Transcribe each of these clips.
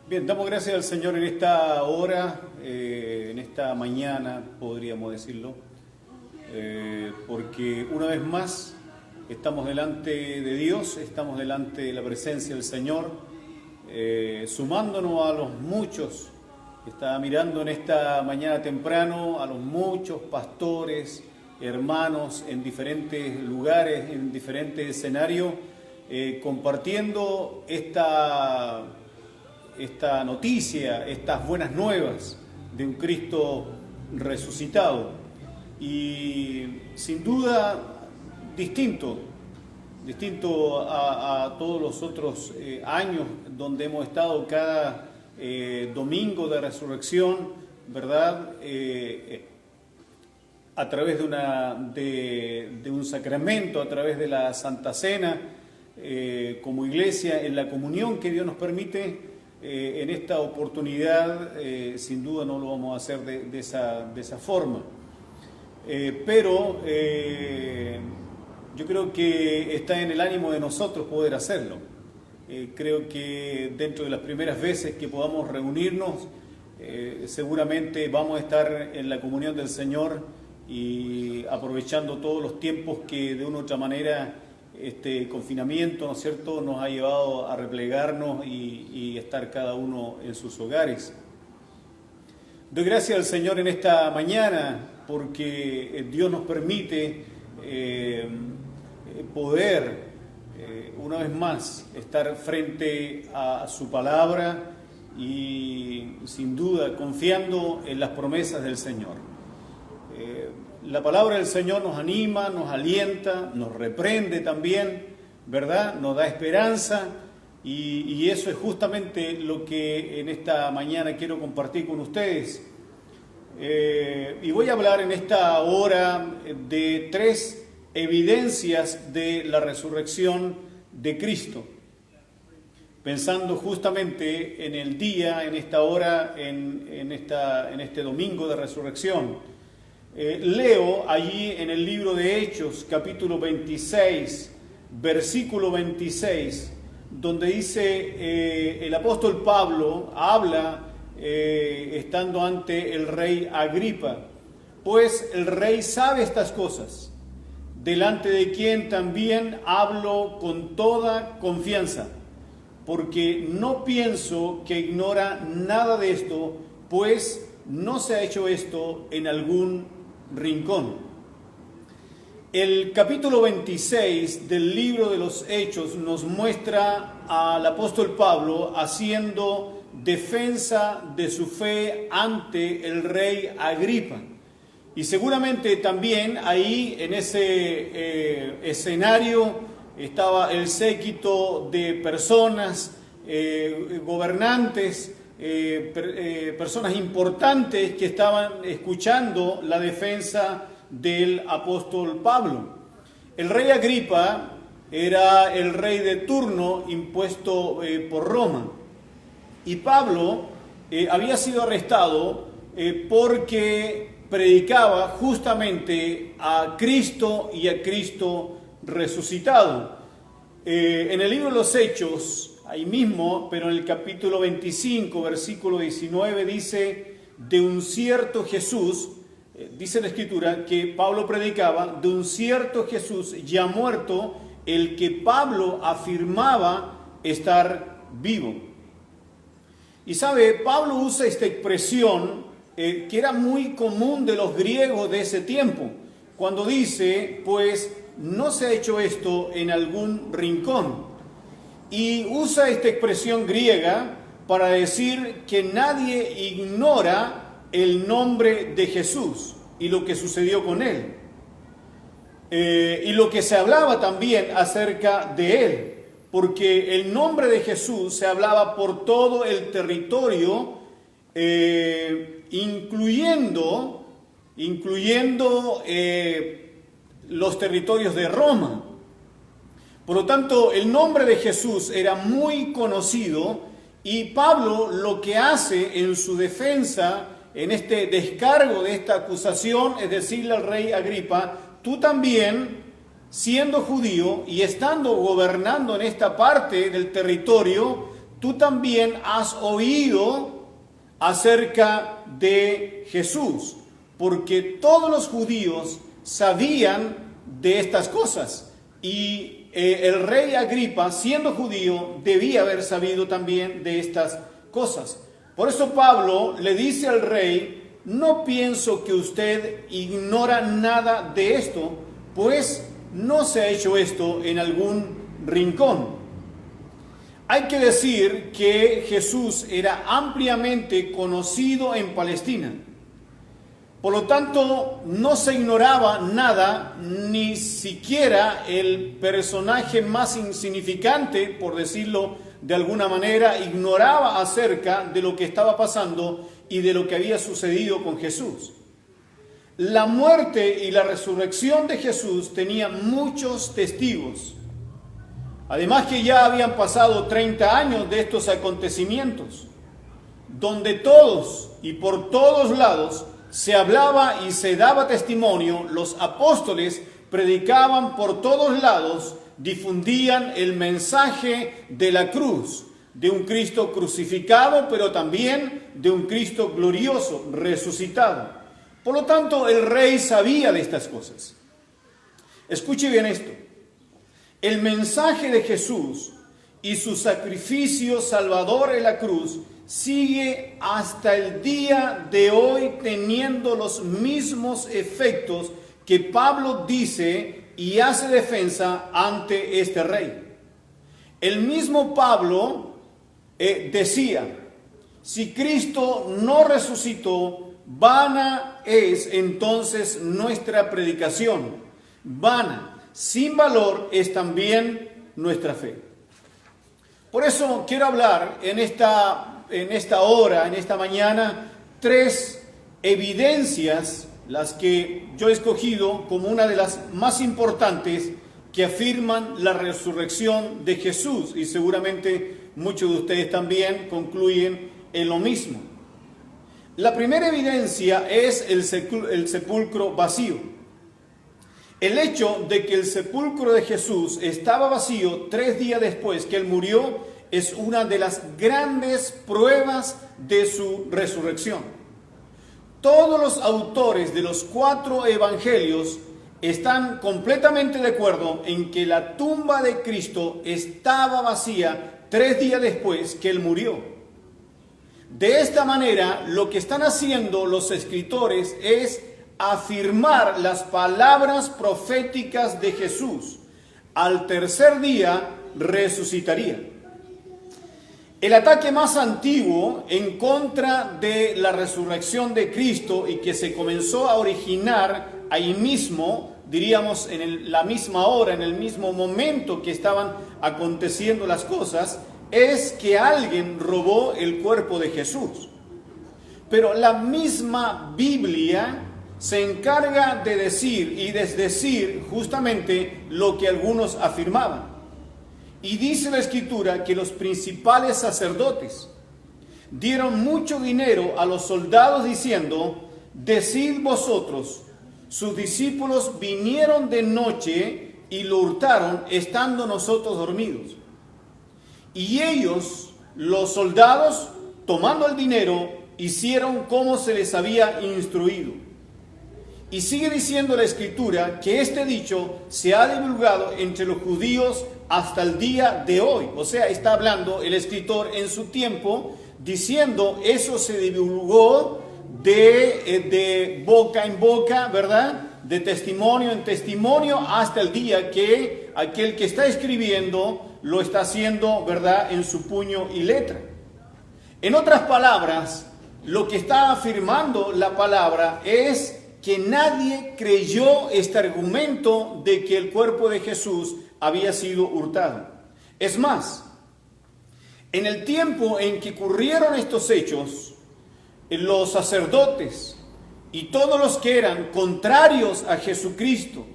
Bien, damos gracias al Señor en esta hora, en esta mañana, podríamos decirlo, porque una vez más estamos delante de Dios, estamos delante de la presencia del Señor, sumándonos a los muchos. Estaba mirando en esta mañana temprano a los muchos pastores, hermanos en diferentes lugares, en diferentes escenarios, compartiendo esta noticia, estas buenas nuevas de un Cristo resucitado. Y sin duda distinto a todos los otros años donde hemos estado cada domingo de resurrección, ¿verdad? A través de un sacramento, a través de la Santa Cena, como iglesia, en la comunión que Dios nos permite. En esta oportunidad, sin duda no lo vamos a hacer de esa forma. Pero yo creo que está en el ánimo de nosotros poder hacerlo. Creo que dentro de las primeras veces que podamos reunirnos, seguramente vamos a estar en la comunión del Señor y aprovechando todos los tiempos que de una u otra manera este confinamiento, ¿no es cierto?, nos ha llevado a replegarnos y estar cada uno en sus hogares. Doy gracias al Señor en esta mañana porque Dios nos permite poder una vez más estar frente a su palabra y sin duda confiando en las promesas del Señor. La palabra del Señor nos anima, nos alienta, nos reprende también, ¿verdad? Nos da esperanza y eso es justamente lo que en esta mañana quiero compartir con ustedes. Y voy a hablar en esta hora de 3 evidencias de la resurrección de Cristo. Pensando justamente en el día, en esta hora, en este domingo de resurrección. Leo allí en el libro de Hechos, capítulo 26, versículo 26, donde dice el apóstol Pablo, habla estando ante el rey Agripa, pues el rey sabe estas cosas, delante de quien también hablo con toda confianza, porque no pienso que ignora nada de esto, pues no se ha hecho esto en algún rincón. El capítulo 26 del libro de los Hechos nos muestra al apóstol Pablo haciendo defensa de su fe ante el rey Agripa. Y seguramente también ahí en ese escenario estaba el séquito de personas, gobernantes, personas importantes que estaban escuchando la defensa del apóstol Pablo. El rey Agripa era el rey de turno impuesto por Roma y Pablo había sido arrestado porque predicaba justamente a Cristo y a Cristo resucitado. En el libro de los Hechos, ahí mismo, pero en el capítulo 25, versículo 19, dice, de un cierto Jesús, dice la Escritura, que Pablo predicaba, de un cierto Jesús ya muerto, el que Pablo afirmaba estar vivo. Y sabe, Pablo usa esta expresión que era muy común de los griegos de ese tiempo, cuando dice, pues no se ha hecho esto en algún rincón. Y usa esta expresión griega para decir que nadie ignora el nombre de Jesús y lo que sucedió con él. Y lo que se hablaba también acerca de él, porque el nombre de Jesús se hablaba por todo el territorio, incluyendo los territorios de Roma. Por lo tanto, el nombre de Jesús era muy conocido y Pablo lo que hace en su defensa, en este descargo de esta acusación, es decirle al rey Agripa, tú también, siendo judío y estando gobernando en esta parte del territorio, tú también has oído acerca de Jesús, porque todos los judíos sabían de estas cosas, y el rey Agripa, siendo judío, debía haber sabido también de estas cosas. Por eso Pablo le dice al rey: no pienso que usted ignora nada de esto, pues no se ha hecho esto en algún rincón. Hay que decir que Jesús era ampliamente conocido en Palestina. Por lo tanto, no se ignoraba nada, ni siquiera el personaje más insignificante, por decirlo de alguna manera, ignoraba acerca de lo que estaba pasando y de lo que había sucedido con Jesús. La muerte y la resurrección de Jesús tenían muchos testigos. Además que ya habían pasado 30 años de estos acontecimientos, donde todos y por todos lados se hablaba y se daba testimonio. Los apóstoles predicaban por todos lados, difundían el mensaje de la cruz, de un Cristo crucificado, pero también de un Cristo glorioso, resucitado. Por lo tanto, el rey sabía de estas cosas. Escuche bien esto. El mensaje de Jesús y su sacrificio salvador en la cruz sigue hasta el día de hoy teniendo los mismos efectos que Pablo dice y hace defensa ante este rey. El mismo Pablo decía: si Cristo no resucitó, vana es entonces nuestra predicación, vana, sin valor es también nuestra fe. Por eso quiero hablar en esta hora, en esta mañana, 3 evidencias, las que yo he escogido como una de las más importantes, que afirman la resurrección de Jesús, y seguramente muchos de ustedes también concluyen en lo mismo. La primera evidencia es el sepulcro vacío. El hecho de que el sepulcro de Jesús estaba vacío 3 días después que Él murió es una de las grandes pruebas de su resurrección. Todos los autores de los 4 evangelios están completamente de acuerdo en que la tumba de Cristo estaba vacía 3 días después que Él murió. De esta manera, lo que están haciendo los escritores es afirmar las palabras proféticas de Jesús: al tercer día resucitaría. El ataque más antiguo en contra de la resurrección de Cristo, y que se comenzó a originar ahí mismo, diríamos en la misma hora, en el mismo momento que estaban aconteciendo las cosas, es que alguien robó el cuerpo de Jesús. Pero la misma Biblia se encarga de decir y desdecir justamente lo que algunos afirmaban. Y dice la Escritura que los principales sacerdotes dieron mucho dinero a los soldados diciendo: decid vosotros, sus discípulos vinieron de noche y lo hurtaron estando nosotros dormidos. Y ellos, los soldados, tomando el dinero, hicieron como se les había instruido. Y sigue diciendo la Escritura que este dicho se ha divulgado entre los judíos hasta el día de hoy. O sea, está hablando el escritor en su tiempo, diciendo eso se divulgó de boca en boca, ¿verdad? De testimonio en testimonio, hasta el día que aquel que está escribiendo lo está haciendo, ¿verdad?, en su puño y letra. En otras palabras, lo que está afirmando la palabra es que nadie creyó este argumento de que el cuerpo de Jesús había sido hurtado. Es más, en el tiempo en que ocurrieron estos hechos, los sacerdotes y todos los que eran contrarios a Jesucristo,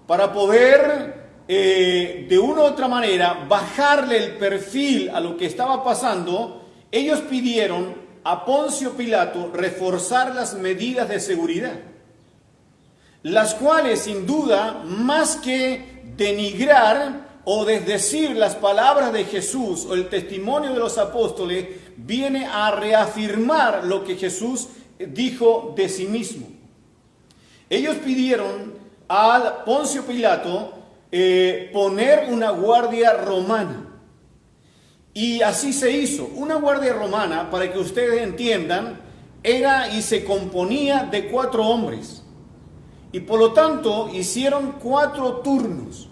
para poder de una u otra manera bajarle el perfil a lo que estaba pasando, ellos pidieron a Poncio Pilato reforzar las medidas de seguridad, las cuales sin duda, más que denigrar, o desdecir las palabras de Jesús o el testimonio de los apóstoles viene a reafirmar lo que Jesús dijo de sí mismo. Ellos pidieron a Poncio Pilato poner una guardia romana. Y así se hizo. Una guardia romana, para que ustedes entiendan, era y se componía de 4 hombres. Y por lo tanto hicieron 4 turnos.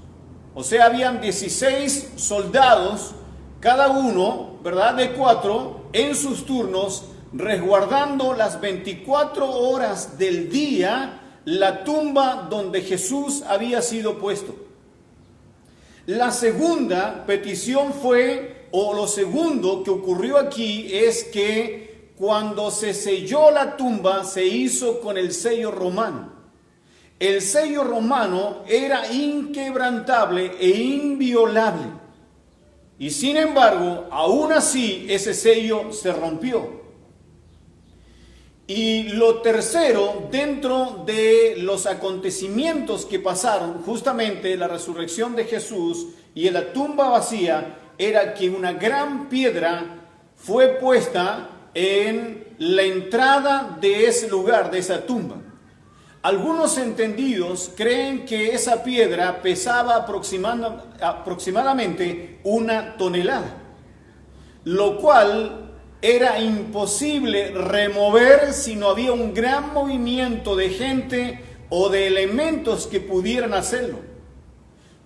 O sea, habían 16 soldados, cada uno, ¿verdad?, de 4 en sus turnos, resguardando las 24 horas del día la tumba donde Jesús había sido puesto. La segunda petición fue, o lo segundo que ocurrió aquí, es que cuando se selló la tumba se hizo con el sello romano. El sello romano era inquebrantable e inviolable. Y sin embargo, aún así, ese sello se rompió. Y lo tercero, dentro de los acontecimientos que pasaron, justamente la resurrección de Jesús y en la tumba vacía, era que una gran piedra fue puesta en la entrada de ese lugar, de esa tumba. Algunos entendidos creen que esa piedra pesaba aproximadamente 1 tonelada, lo cual era imposible remover si no había un gran movimiento de gente o de elementos que pudieran hacerlo.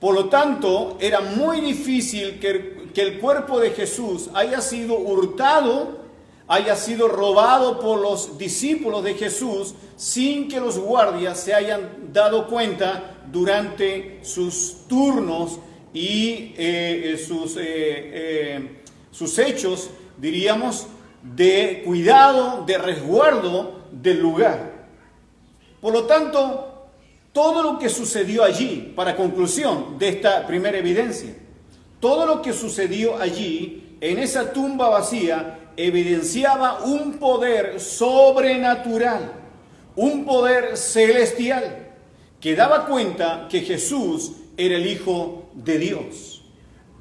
Por lo tanto, era muy difícil que el cuerpo de Jesús haya sido hurtado, haya sido robado por los discípulos de Jesús sin que los guardias se hayan dado cuenta durante sus turnos y sus hechos, diríamos, de cuidado, de resguardo del lugar. Por lo tanto, todo lo que sucedió allí, para conclusión de esta primera evidencia, todo lo que sucedió allí, en esa tumba vacía, evidenciaba un poder sobrenatural, un poder celestial, que daba cuenta que Jesús era el Hijo de Dios.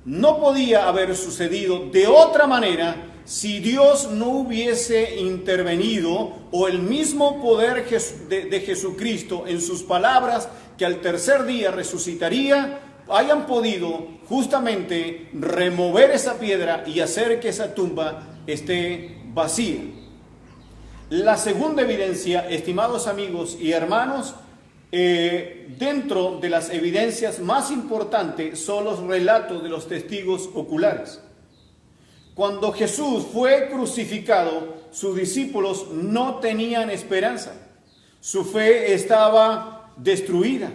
No podía haber sucedido de otra manera si Dios no hubiese intervenido, o el mismo poder de Jesucristo en sus palabras, que al tercer día resucitaría, hayan podido justamente remover esa piedra y hacer que esa tumba esté vacía. La segunda evidencia, estimados amigos y hermanos, dentro de las evidencias más importantes son los relatos de los testigos oculares. Cuando Jesús fue crucificado, sus discípulos no tenían esperanza. Su fe estaba destruida.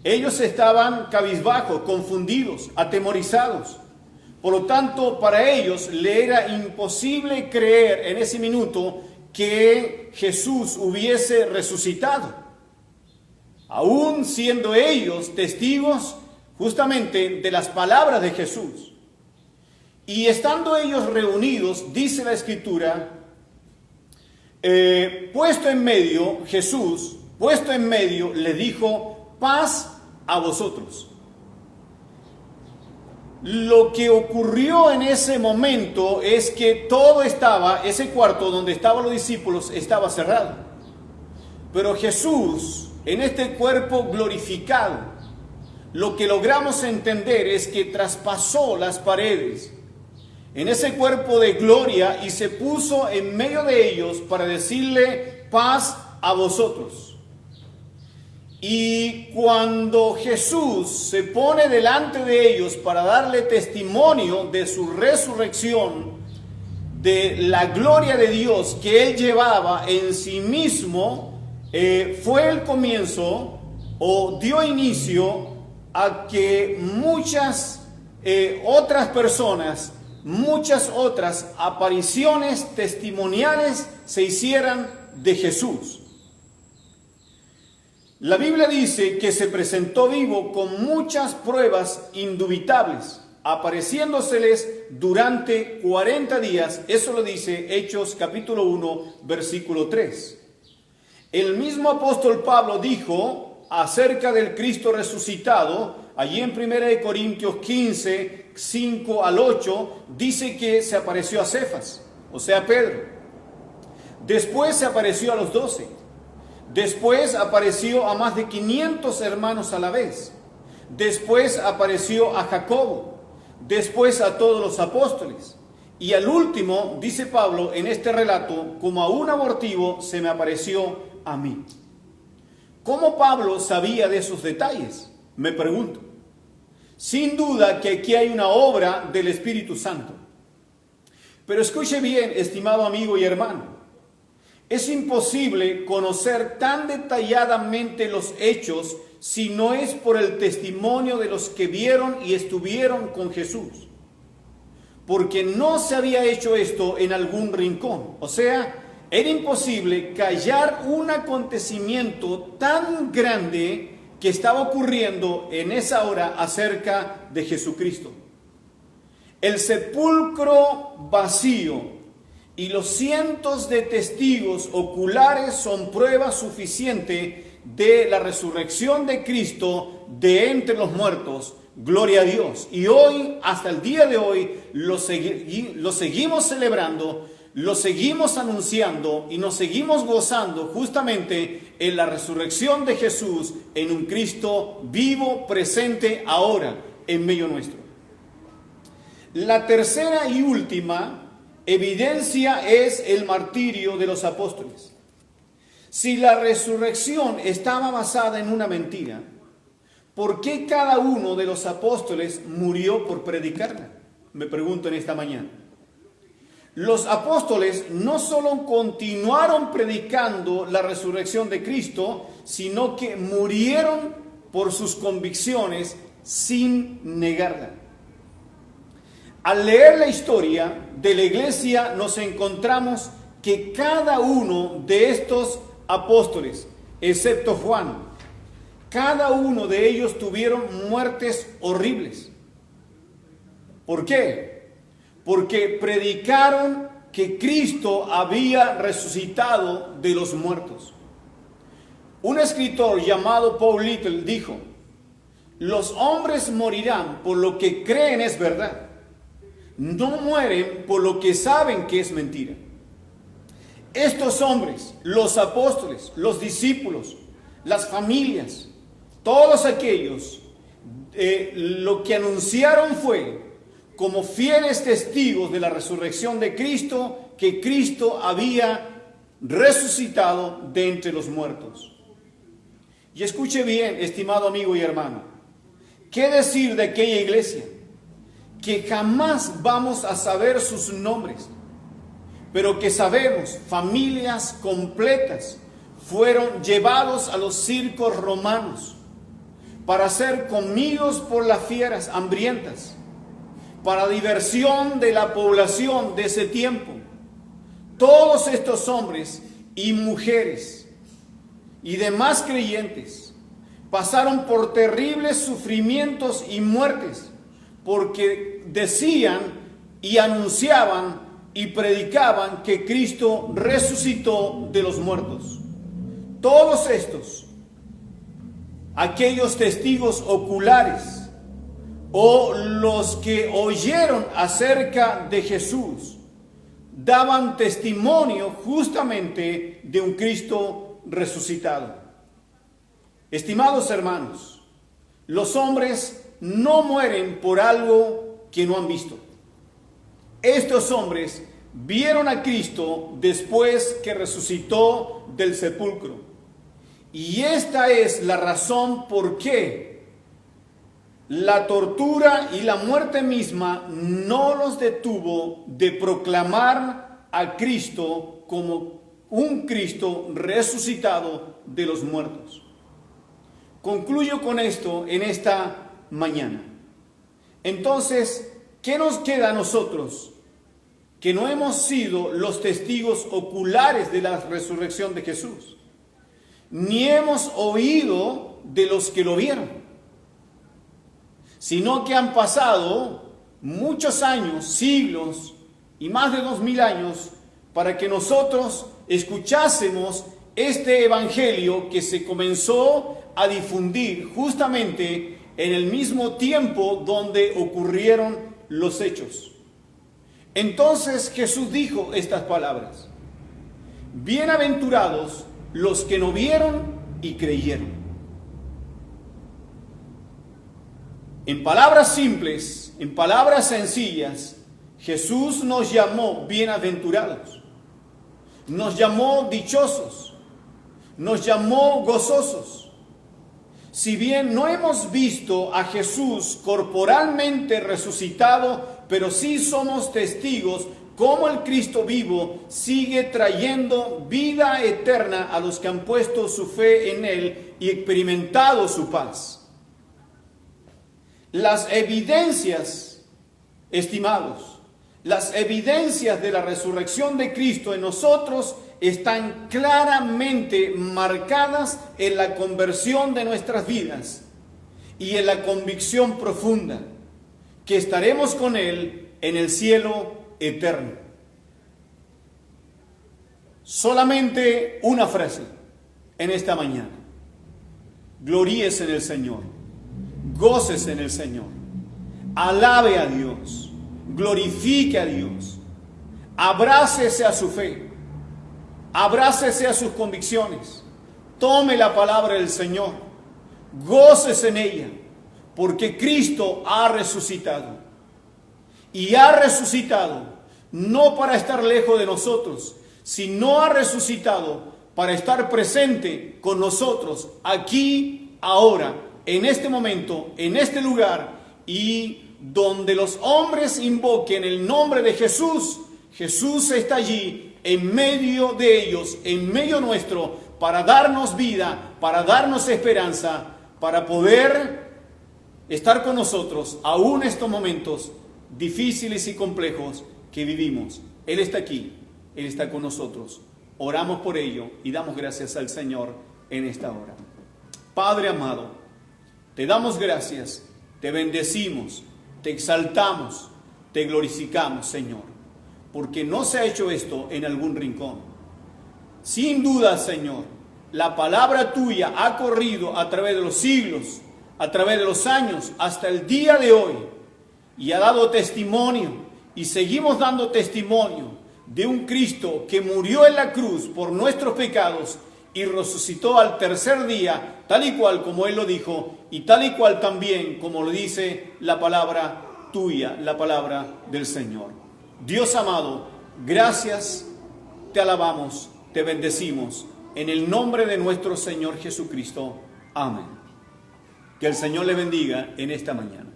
Ellos estaban cabizbajos, confundidos, atemorizados. Por lo tanto, para ellos le era imposible creer en ese minuto que Jesús hubiese resucitado, aún siendo ellos testigos justamente de las palabras de Jesús. Y estando ellos reunidos, dice la Escritura, puesto en medio, Jesús, puesto en medio, le dijo: paz a vosotros. Lo que ocurrió en ese momento es que todo estaba, ese cuarto donde estaban los discípulos estaba cerrado. Pero Jesús, en este cuerpo glorificado, lo que logramos entender es que traspasó las paredes en ese cuerpo de gloria y se puso en medio de ellos para decirle: paz a vosotros. Y cuando Jesús se pone delante de ellos para darle testimonio de su resurrección, de la gloria de Dios que Él llevaba en sí mismo, fue el comienzo o dio inicio a que muchas otras personas, muchas otras apariciones testimoniales se hicieran de Jesús. La Biblia dice que se presentó vivo con muchas pruebas indubitables, apareciéndoseles durante 40 días. Eso lo dice Hechos capítulo 1, versículo 3. El mismo apóstol Pablo dijo acerca del Cristo resucitado, allí en 1 Corintios 15, 5 al 8, dice que se apareció a Cefas, o sea, Pedro. Después se apareció a los 12. Después apareció a más de 500 hermanos a la vez. Después apareció a Jacobo. Después a todos los apóstoles. Y al último, dice Pablo en este relato, como a un abortivo se me apareció a mí. ¿Cómo Pablo sabía de esos detalles? Me pregunto. Sin duda que aquí hay una obra del Espíritu Santo. Pero escuche bien, estimado amigo y hermano. Es imposible conocer tan detalladamente los hechos si no es por el testimonio de los que vieron y estuvieron con Jesús. Porque no se había hecho esto en algún rincón. O sea, era imposible callar un acontecimiento tan grande que estaba ocurriendo en esa hora acerca de Jesucristo. El sepulcro vacío y los cientos de testigos oculares son prueba suficiente de la resurrección de Cristo de entre los muertos. Gloria a Dios. Y hoy, hasta el día de hoy, lo seguimos celebrando, lo seguimos anunciando y nos seguimos gozando justamente en la resurrección de Jesús, en un Cristo vivo, presente ahora en medio nuestro. La tercera y última evidencia es el martirio de los apóstoles. Si la resurrección estaba basada en una mentira, ¿por qué cada uno de los apóstoles murió por predicarla? Me pregunto en esta mañana. Los apóstoles no solo continuaron predicando la resurrección de Cristo, sino que murieron por sus convicciones sin negarla. Al leer la historia de la iglesia nos encontramos que cada uno de estos apóstoles, excepto Juan, cada uno de ellos tuvieron muertes horribles. ¿Por qué? Porque predicaron que Cristo había resucitado de los muertos. Un escritor llamado Paul Little dijo: los hombres morirán por lo que creen es verdad. No mueren por lo que saben que es mentira. Estos hombres, los apóstoles, los discípulos, las familias, todos aquellos, lo que anunciaron fue, como fieles testigos de la resurrección de Cristo, que Cristo había resucitado de entre los muertos. Y escuche bien, estimado amigo y hermano, ¿qué decir de aquella iglesia? Que jamás vamos a saber sus nombres, pero que sabemos, familias completas fueron llevados a los circos romanos para ser comidos por las fieras hambrientas, para diversión de la población de ese tiempo. Todos estos hombres y mujeres y demás creyentes pasaron por terribles sufrimientos y muertes porque decían y anunciaban y predicaban que Cristo resucitó de los muertos. Todos estos, aquellos testigos oculares o los que oyeron acerca de Jesús, daban testimonio justamente de un Cristo resucitado. Estimados hermanos, los hombres no mueren por algo que no han visto. Estos hombres vieron a Cristo después que resucitó del sepulcro. Y esta es la razón por qué la tortura y la muerte misma no los detuvo de proclamar a Cristo como un Cristo resucitado de los muertos. Concluyo con esto en esta mañana. Entonces, ¿qué nos queda a nosotros que no hemos sido los testigos oculares de la resurrección de Jesús? Ni hemos oído de los que lo vieron, sino que han pasado muchos años, siglos y más de 2000 años para que nosotros escuchásemos este evangelio que se comenzó a difundir justamente en el mismo tiempo donde ocurrieron los hechos. Entonces Jesús dijo estas palabras: bienaventurados los que no vieron y creyeron. En palabras simples, en palabras sencillas, Jesús nos llamó bienaventurados, nos llamó dichosos, nos llamó gozosos. Si bien no hemos visto a Jesús corporalmente resucitado, pero sí somos testigos cómo el Cristo vivo sigue trayendo vida eterna a los que han puesto su fe en Él y experimentado su paz. Las evidencias, estimados, las evidencias de la resurrección de Cristo en nosotros están claramente marcadas en la conversión de nuestras vidas y en la convicción profunda que estaremos con Él en el cielo eterno. Solamente una frase en esta mañana: gloríese en el Señor, gócese en el Señor, alabe a Dios, glorifique a Dios, abrácese a su fe, abrácese a sus convicciones, tome la palabra del Señor, gócese en ella, porque Cristo ha resucitado. Y ha resucitado no para estar lejos de nosotros, sino ha resucitado para estar presente con nosotros aquí, ahora, en este momento, en este lugar, y donde los hombres invoquen el nombre de Jesús, Jesús está allí en medio de ellos, en medio nuestro, para darnos vida, para darnos esperanza, para poder estar con nosotros aún en estos momentos difíciles y complejos que vivimos. Él está aquí, Él está con nosotros. Oramos por ello y damos gracias al Señor en esta hora. Padre amado, te damos gracias, te bendecimos, te exaltamos, te glorificamos, Señor, porque no se ha hecho esto en algún rincón. Sin duda, Señor, la palabra tuya ha corrido a través de los siglos, a través de los años, hasta el día de hoy, y ha dado testimonio, y seguimos dando testimonio de un Cristo que murió en la cruz por nuestros pecados y resucitó al tercer día, tal y cual como Él lo dijo, y tal y cual también como lo dice la palabra tuya, la palabra del Señor. Dios amado, gracias, te alabamos, te bendecimos, en el nombre de nuestro Señor Jesucristo. Amén. Que el Señor le bendiga en esta mañana.